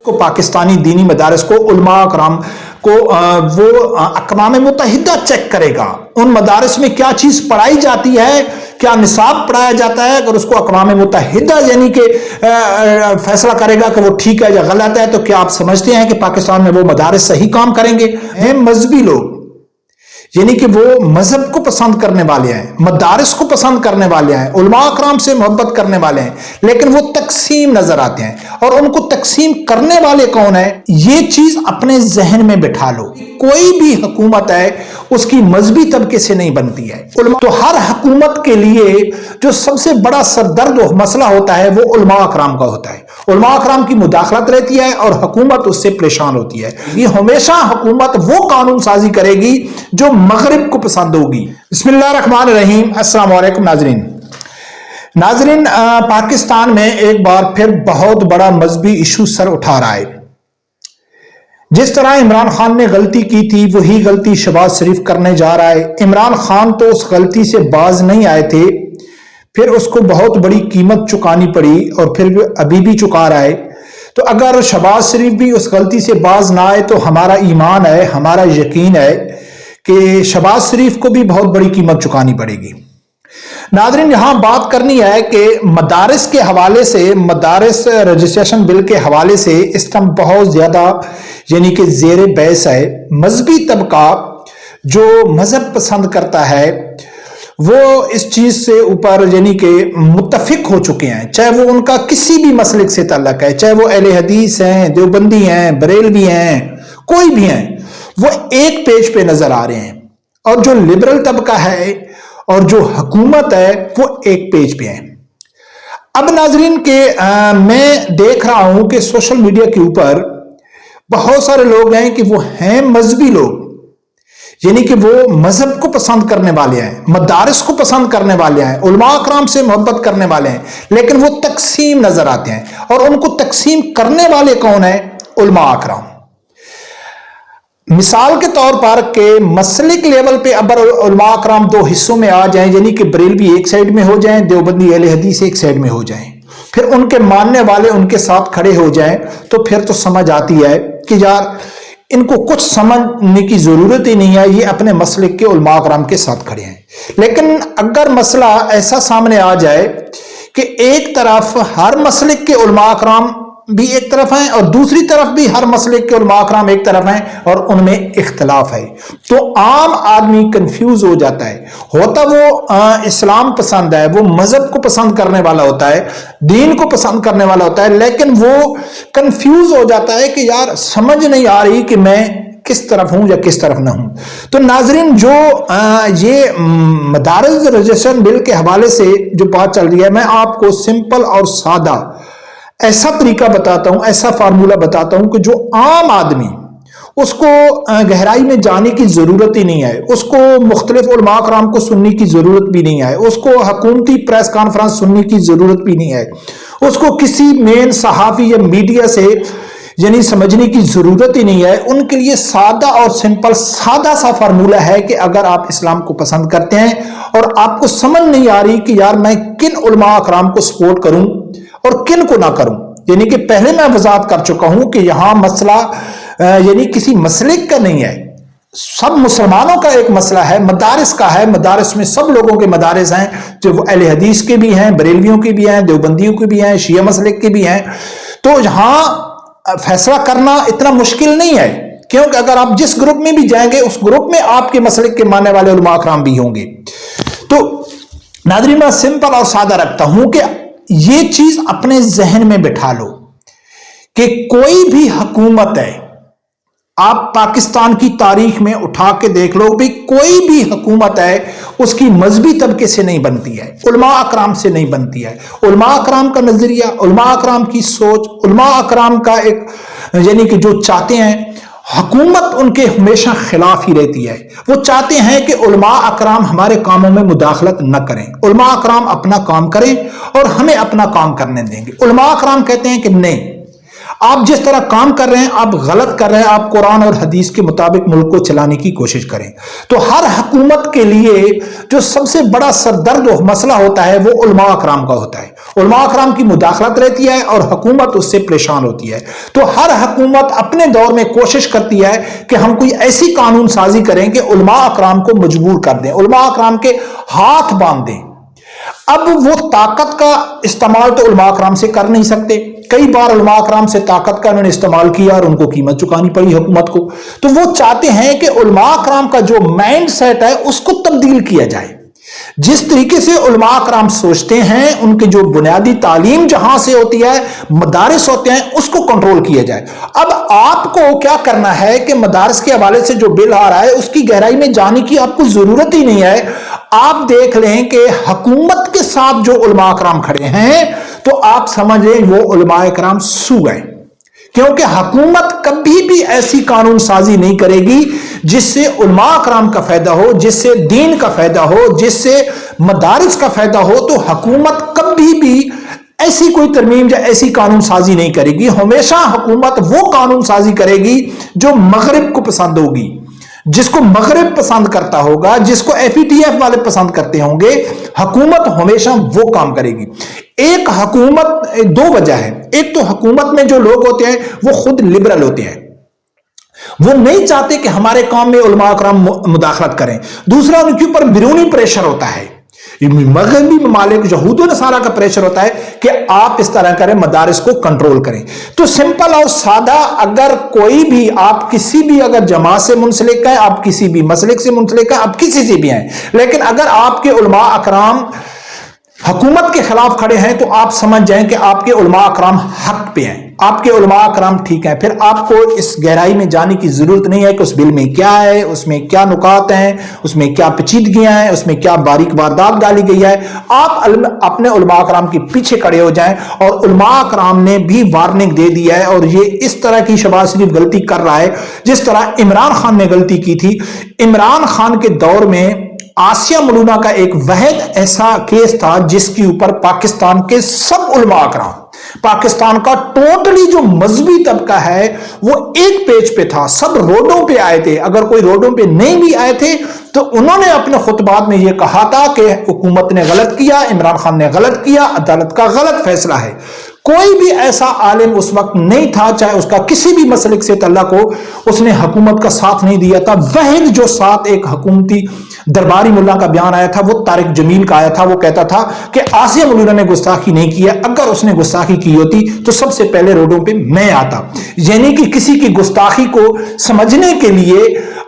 کو पाकिस्तानी दीनी मदारस को उलमा कराम को वो अक़वाम मुत्तहिदा चेक करेगा, उन मदारस में क्या चीज पढ़ाई जाती है, क्या निसाब पढ़ाया जाता है। अगर उसको अक़वाम मुत्तहिदा यानी कि फैसला करेगा कि वो ठीक है या गलत है, तो क्या आप समझते हैं कि पाकिस्तान में वो मदारस सही काम करेंगे? हैं मजहबी लोग, यानी कि वो मजहब को पसंद करने वाले हैं, मदारिस को पसंद करने वाले हैं, उलमा अकराम से मोहब्बत करने वाले हैं, लेकिन वो तकसीम नजर आते हैं। और उनको तकसीम करने वाले कौन है, ये चीज अपने जहन में बिठा लो। कोई भी हुकूमत है उसकी मजहबी तबके से नहीं बनती है। तो हर हुकूमत के लिए जो सबसे बड़ा सरदर्द मसला होता है वो उलमा अकराम का होता है। उलमा अकराम की मुदाखलत रहती है और हुकूमत उससे परेशान होती है। ये हमेशा हुकूमत वो कानून साजी करेगी जो मगरिब को पसंद होगी। बिस्मिल्लाहिर्रहमानिर्रहीम। अस्सलाम वालेकुम नाज़रीन, पाकिस्तान में एक बार फिर बहुत बड़ा मजहबी इशू सर उठा रहा है। जिस तरह इमरान खान ने गलती की थी वही गलती शहबाज शरीफ करने जा रहा है। इमरान खान तो उस गलती से बाज नहीं आए थे, फिर उसको बहुत बड़ी कीमत चुकानी पड़ी और फिर अभी भी चुका रहा है। तो अगर शहबाज शरीफ भी उस गलती से बाज ना आए तो हमारा ईमान है, हमारा यकीन है कि शहबाज शरीफ को भी बहुत बड़ी कीमत चुकानी पड़ेगी। नाज़रीन, यहां बात करनी है कि मदारिस के हवाले से, मदारिस रजिस्ट्रेशन बिल के हवाले से इस टाइम बहुत ज्यादा यानी कि ज़ेर बहस है। मजहबी तबका जो मजहब पसंद करता है वो इस चीज से ऊपर यानी कि मुत्तफिक हो चुके हैं, चाहे वो उनका किसी भी मसलिक से ताल्लुक है, चाहे वो अहले हदीस हैं, देवबंदी हैं, बरेलवी हैं, कोई भी हैं, वो एक पेज पे नजर आ रहे हैं। और जो लिबरल तबका है और जो हुकूमत है वो एक पेज पे है। अब नाजरीन के मैं देख रहा हूं कि सोशल मीडिया के ऊपर बहुत सारे लोग हैं कि वो हैं मजहबी लोग, यानी कि वो मजहब को पसंद करने वाले हैं, मदारिस को पसंद करने वाले हैं, उलमा अकराम से मोहब्बत करने वाले हैं, लेकिन वो तकसीम नजर आते हैं। और उनको तकसीम करने वाले कौन है? उलमा अकराम। मिसाल के तौर पर के मसलिक लेवल पे अगर उलमा अकराम दो हिस्सों में आ जाएं, यानी कि बरेलवी एक साइड में हो जाएं, देवबंदी अहले हदीस एक साइड में हो जाएं, फिर उनके मानने वाले उनके साथ खड़े हो जाएं, तो फिर तो समझ आती है कि यार इनको कुछ समझने की जरूरत ही नहीं है, ये अपने मसलिक के उलमा अकराम के साथ खड़े हैं। लेकिन अगर मसला ऐसा सामने आ जाए कि एक तरफ हर मसलिक के उलमा अकराम भी एक तरफ हैं और दूसरी तरफ भी हर मसलिक के उलमा अकराम एक तरफ हैं और उनमें इख्तलाफ है, तो आम आदमी कंफ्यूज हो जाता है। होता वो इस्लाम पसंद है, वो मजहब को पसंद करने वाला होता है, दीन को पसंद करने वाला होता है, लेकिन वो कंफ्यूज हो जाता है कि यार समझ नहीं आ रही कि मैं किस तरफ हूं या किस तरफ ना हूं। तो नाजरीन, जो ये मदारिस रजिस्ट्रेशन बिल के हवाले से जो बात चल रही है, मैं आपको सिंपल और सादा ऐसा तरीका बताता हूं, ऐसा फार्मूला बताता हूं कि जो आम आदमी उसको गहराई में जाने की जरूरत ही नहीं है, उसको मुख्तलिफ उलमा अकराम को सुनने की जरूरत भी नहीं है, उसको हुकूमती प्रेस कॉन्फ्रेंस सुनने की जरूरत भी नहीं है, उसको किसी मेन सहाफी या मीडिया से यानी समझने की जरूरत ही नहीं है। उनके लिए सादा और सिंपल सादा सा फार्मूला है कि अगर आप इस्लाम को पसंद करते हैं और आपको समझ नहीं आ रही कि यार मैं किन उलमा अकराम को सपोर्ट करूं और किन को ना करूं, यानी कि पहले मैं वजाहत कर चुका हूं कि यहां मसला यानी किसी मसलिक का नहीं है, सब मुसलमानों का एक मसला है, मदारिस का है। मदारिस में सब लोगों के मदारिस हैं, जो अहले हदीस के भी हैं, बरेलवियों के भी हैं, देवबंदियों के भी हैं, शिया मसलिक के भी हैं। तो यहां फैसला करना इतना मुश्किल नहीं है, क्योंकि अगर आप जिस ग्रुप में भी जाएंगे उस ग्रुप में आपके मसलिक के मानने वाले उलमा अकराम भी होंगे। तो नाज़रीन, मैं सिंपल और सादा रखता हूं कि ये चीज अपने जहन में बिठा लो कि कोई भी हुकूमत है, आप पाकिस्तान की तारीख में उठा के देख लो भी, कोई भी हुकूमत है उसकी मजहबी तबके से नहीं बनती है, उलमा अकराम से नहीं बनती है। उलमा अकराम का नजरिया, उलमा अकराम की सोच, उलमा अकराम का एक यानी कि जो चाहते हैं, हुकूमत उनके हमेशा खिलाफ ही रहती है। वो चाहते हैं कि उलमा अकराम हमारे कामों में मुदाखलत न करें, उलमा अकराम अपना काम करें और हमें अपना काम करने देंगे। उलमा अकराम कहते हैं कि नहीं, آپ جس طرح کام کر رہے ہیں آپ غلط کر رہے ہیں، آپ قرآن اور حدیث کے مطابق ملک کو چلانے کی کوشش کریں۔ تو ہر حکومت کے لیے جو سب سے بڑا سردرد مسئلہ ہوتا ہے وہ علماء اکرام کا ہوتا ہے۔ علماء اکرام کی مداخلت رہتی ہے اور حکومت اس سے پریشان ہوتی ہے۔ تو ہر حکومت اپنے دور میں کوشش کرتی ہے کہ ہم کوئی ایسی قانون سازی کریں کہ علماء اکرام کو مجبور کر دیں، علماء اکرام کے ہاتھ باندھ دیں۔ اب وہ طاقت کا استعمال تو علماء اکرام سے کر نہیں سکتے، کئی بار علماء اکرام سے طاقت کا انہوں نے استعمال کیا اور ان کو قیمت چکانی پڑی حکومت کو۔ تو وہ چاہتے ہیں کہ علماء اکرام کا جو مائنڈ سیٹ ہے اس کو تبدیل کیا جائے، جس طریقے سے علماء اکرام سوچتے ہیں، ان کی جو بنیادی تعلیم جہاں سے ہوتی ہے، مدارس ہوتے ہیں، اس کو کنٹرول کیا جائے۔ اب آپ کو کیا کرنا ہے کہ مدارس کے حوالے سے جو بل آ رہا ہے اس کی گہرائی میں جانے کی آپ کو ضرورت ہی نہیں ہے۔ آپ دیکھ لیں کہ حکومت کے ساتھ جو علماء اکرام کھڑے ہیں تو آپ سمجھیں وہ علماء اکرام سو گئے، کیونکہ حکومت کبھی بھی ایسی قانون سازی نہیں کرے گی جس سے علماء اکرام کا فائدہ ہو، جس سے دین کا فائدہ ہو، جس سے مدارس کا فائدہ ہو۔ تو حکومت کبھی بھی ایسی کوئی ترمیم یا ایسی قانون سازی نہیں کرے گی۔ ہمیشہ حکومت وہ قانون سازی کرے گی جو مغرب کو پسند ہوگی، جس کو مغرب پسند کرتا ہوگا، جس کو FATF والے پسند کرتے ہوں گے، حکومت ہمیشہ وہ کام کرے گی۔ ایک حکومت دو وجہ ہے، ایک تو حکومت میں جو لوگ ہوتے ہیں وہ خود لبرل ہوتے ہیں، وہ نہیں چاہتے کہ ہمارے کام میں علماء اکرام مداخلت کریں۔ دوسرا ان کے اوپر بیرونی پریشر ہوتا ہے، مغربی ممالک یہود و نصارہ کا پریشر ہوتا ہے کہ آپ اس طرح کریں، مدارس کو کنٹرول کریں۔ تو سمپل اور سادہ، اگر کوئی بھی آپ کسی بھی اگر جماعت سے منسلک ہے، آپ کسی بھی مسلک سے منسلک ہے، آپ کسی سے بھی ہیں، لیکن اگر آپ کے علماء اکرام حکومت کے خلاف کھڑے ہیں تو آپ سمجھ جائیں کہ آپ کے علماء اکرام حق پہ ہیں، آپ کے علماء اکرام ٹھیک ہیں۔ پھر آپ کو اس گہرائی میں جانے کی ضرورت نہیں ہے کہ اس بل میں کیا ہے، اس میں کیا نکات ہیں، اس میں کیا پیچیدگیاں ہیں، اس میں کیا باریک واردات ڈالی گئی ہے۔ آپ اپنے علماء اکرام کے پیچھے کھڑے ہو جائیں، اور علماء اکرام نے بھی وارننگ دے دی ہے، اور یہ اس طرح کی شہباز شریف غلطی کر رہا ہے جس طرح عمران خان نے غلطی کی تھی۔ عمران خان کے دور میں آسیہ ملونہ کا ایک واحد ایسا کیس تھا جس کے اوپر پاکستان کے سب علماء اکرام، پاکستان کا ٹوٹلی جو مذہبی طبقہ ہے وہ ایک پیج پہ تھا، سب روڈوں پہ آئے تھے۔ اگر کوئی روڈوں پہ نہیں بھی آئے تھے تو انہوں نے اپنے خطبات میں یہ کہا تھا کہ حکومت نے غلط کیا، عمران خان نے غلط کیا، عدالت کا غلط فیصلہ ہے۔ کوئی بھی ایسا عالم اس وقت نہیں تھا، چاہے اس کا کسی بھی مسلک سے تعلق ہو، اس نے حکومت کا ساتھ نہیں دیا تھا۔ واحد جو ساتھ ایک حکومتی درباری ملا کا بیان آیا تھا وہ طارق جمیل کا آیا تھا، وہ کہتا تھا کہ آسیہ ملونہ نے گستاخی نہیں کیا، اگر اس نے گستاخی کی ہوتی تو سب سے پہلے روڈوں پہ میں آتا۔ یعنی کہ کسی کی گستاخی کو سمجھنے کے لیے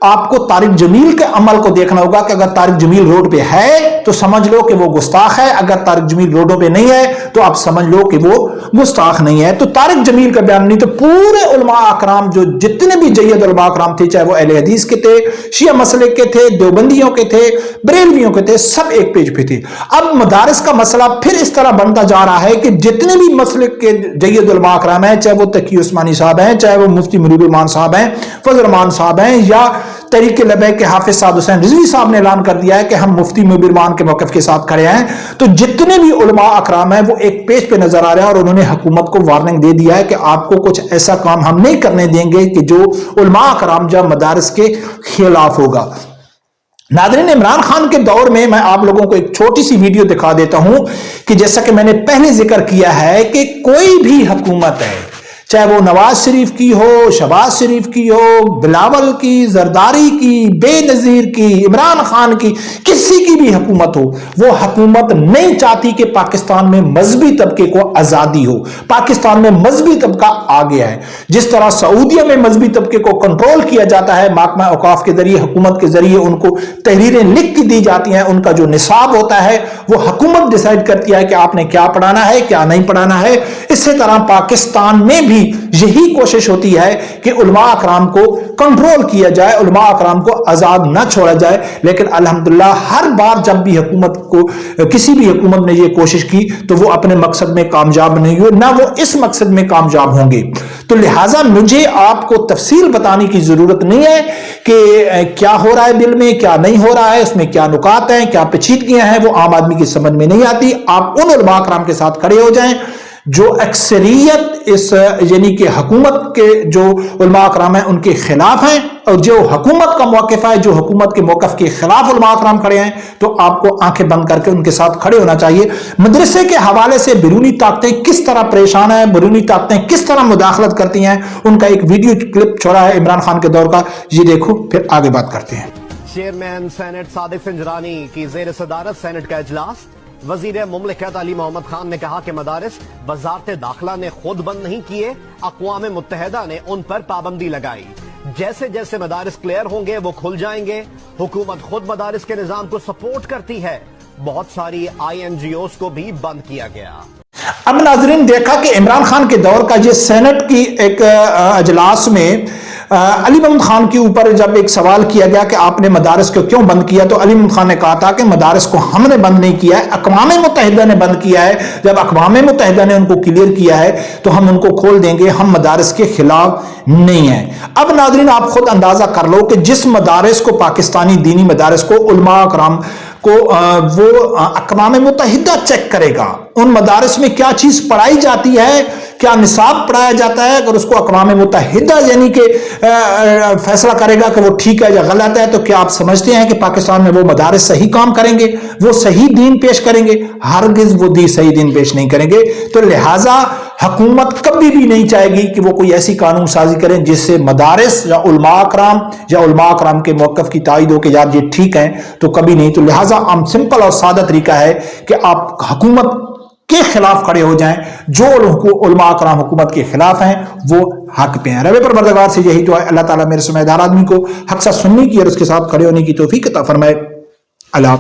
آپ کو طارق جمیل کے عمل کو دیکھنا ہوگا کہ اگر طارق جمیل روڈ پہ ہے تو سمجھ لو کہ وہ گستاخ ہے، اگر طارق جمیل روڈوں پہ نہیں ہے تو آپ سمجھ لو کہ وہ گستاخ نہیں ہے۔ تو طارق جمیل کا بیان نہیں تو پورے علماء اکرام جو جتنے بھی جید علماء اکرام تھے، چاہے وہ اہل حدیث کے تھے، شیعہ مسلک کے تھے، دیوبندیوں کے تھے، بریلویوں کے تھے، سب ایک پیج پہ تھے۔ اب مدارس کا مسئلہ پھر اس طرح بنتا جا رہا ہے کہ جتنے بھی مسلک کے جید علماء اکرام ہیں، چاہے وہ تقی عثمانی صاحب ہیں، چاہے وہ مفتی منیر الرحمان صاحب ہیں، فضل الرحمان صاحب ہیں، یا تحریک لبیک کے حافظ سعد حسین رضوی صاحب نے اعلان کر دیا ہے کہ ہم مفتی منیر الرحمان کے موقف کے ساتھ کھڑے ہیں، تو جتنے بھی علماء اکرام ہیں وہ ایک پیج پہ نظر آ رہے ہیں، اور انہوں نے حکومت کو وارننگ دے دیا ہے کہ آپ کو کچھ ایسا کام ہم نہیں کرنے دیں گے کہ جو علماء اکرام یا مدارس کے خلاف ہوگا۔ ناظرین، عمران خان کے دور میں میں آپ لوگوں کو ایک چھوٹی سی ویڈیو دکھا دیتا ہوں کہ جیسا کہ میں نے پہلے ذکر کیا ہے کہ کوئی بھی حکومت ہے، چاہے وہ نواز شریف کی ہو، شہباز شریف کی ہو، بلاول کی، زرداری کی، بے نظیر کی، عمران خان کی، کسی کی بھی حکومت ہو، وہ حکومت نہیں چاہتی کہ پاکستان میں مذہبی طبقے کو آزادی ہو۔ پاکستان میں مذہبی طبقہ آ گیا ہے، جس طرح سعودیہ میں مذہبی طبقے کو کنٹرول کیا جاتا ہے، محکمہ اوقاف کے ذریعے، حکومت کے ذریعے ان کو تحریریں لکھ کے دی جاتی ہیں، ان کا جو نصاب ہوتا ہے وہ حکومت ڈیسائیڈ کرتی ہے کہ آپ نے کیا پڑھانا ہے، کیا نہیں پڑھانا ہے۔ اسی طرح پاکستان میں بھی یہی کوشش ہوتی ہے کہ علماء اکرام کو کنٹرول کیا جائے، علماء اکرام کو آزاد نہ چھوڑا جائے، لیکن الحمدللہ ہر بار جب بھی حکومت کو کسی بھی حکومت نے یہ کوشش کی تو وہ اپنے مقصد میں کامیاب نہیں ہوئے، نہ وہ اس مقصد میں کامیاب ہوں گے۔ تو لہٰذا مجھے آپ کو تفصیل بتانے کی ضرورت نہیں ہے کہ کیا ہو رہا ہے بل میں، کیا نہیں ہو رہا ہے، اس میں کیا نکات ہیں، کیا پیچیدگیاں ہیں، وہ عام آدمی کی سمجھ میں نہیں آتی۔ آپ ان علماء اکرام کے ساتھ کھڑے ہو جائیں जो अक्सरियत इस यानी कि हुकूमत के जो उलमा कराम हैं उनके खिलाफ हैं, और जो हुकूमत का मौक़िफ़ है, जो हुकूमत के मौक़िफ़ के खिलाफ उलमा कराम खड़े हैं, तो आपको आंखें बंद करके उनके साथ खड़े होना चाहिए। मदरसे के हवाले से बैरूनी ताकतें किस तरह परेशान हैं, बैरूनी ताकतें किस तरह मुदाखलत करती हैं, उनका एक वीडियो क्लिप छोड़ा है इमरान खान के दौर का, ये देखो, फिर आगे बात करते हैं। चेयरमैन सेनेट सादिक फिंजरानी की ज़ेर सदारत सेनेट का इजलास। वजीर मुमलिकत अली मोहम्मद खान ने कहा कि मदारिस वजारत दाखिला ने खुद बंद नहीं किए, अक़वाम मुत्तहिदा ने उन पर पाबंदी लगाई। जैसे जैसे मदारिस क्लियर होंगे वो खुल जाएंगे। हुकूमत खुद मदारिस के निज़ाम को सपोर्ट करती है। बहुत सारी INGOs को भी बंद किया गया। अब नाज़रीन, देखा कि इमरान खान के दौर का ये सेनेट की एक अजलास में अली मोहम्मद खान के ऊपर जब एक सवाल किया गया कि आपने मदारिस को क्यों बंद किया, तो अली मोहम्मद खान ने कहा था कि मदारिस को हमने बंद नहीं किया है, अक़वाम मुत्तहिदा ने बंद किया है। जब अक़वाम मुत्तहिदा ने उनको क्लियर किया है तो हम उनको खोल देंगे, हम मदारिस के खिलाफ नहीं है। अब नाज़रीन, आप खुद अंदाजा कर लो कि जिस मदारिस को, पाकिस्तानी दीनी मदारिस को उलमा कराम को वो अक़वाम मुत्तहिदा चेक करेगा, उन मदारिस में क्या चीज पढ़ाई जाती है, क्या निसाब पढ़ाया जाता है, अगर उसको अक़वाम मुत्तहिदा यानी कि फैसला करेगा कि वो ठीक है या गलत है, तो क्या आप समझते हैं कि पाकिस्तान में वो मदारिस सही काम करेंगे, वो सही दीन पेश करेंगे? हरगिज़ वो सही दीन पेश नहीं करेंगे। तो लिहाजा हुकूमत कभी भी नहीं चाहेगी कि वो कोई ऐसी कानून साजी करें जिससे मदारिस या उलमा कराम के मौक़िफ़ की तायद हो कि यार ये ठीक है, तो कभी नहीं। तो लिहाजा हम सिंपल और सादा तरीका है कि आप हुकूमत के खिलाफ खड़े हो जाएं। जो उलमा कराम हुकूमत के खिलाफ हैं वो हक पे हैं। रब परवरदिगार से यही दुआ है, अल्लाह ताला मेरे समझदार आदमी को हक सा सुनने की और उसके साथ खड़े होने की तौफीक अता फरमाए। अल्लाह।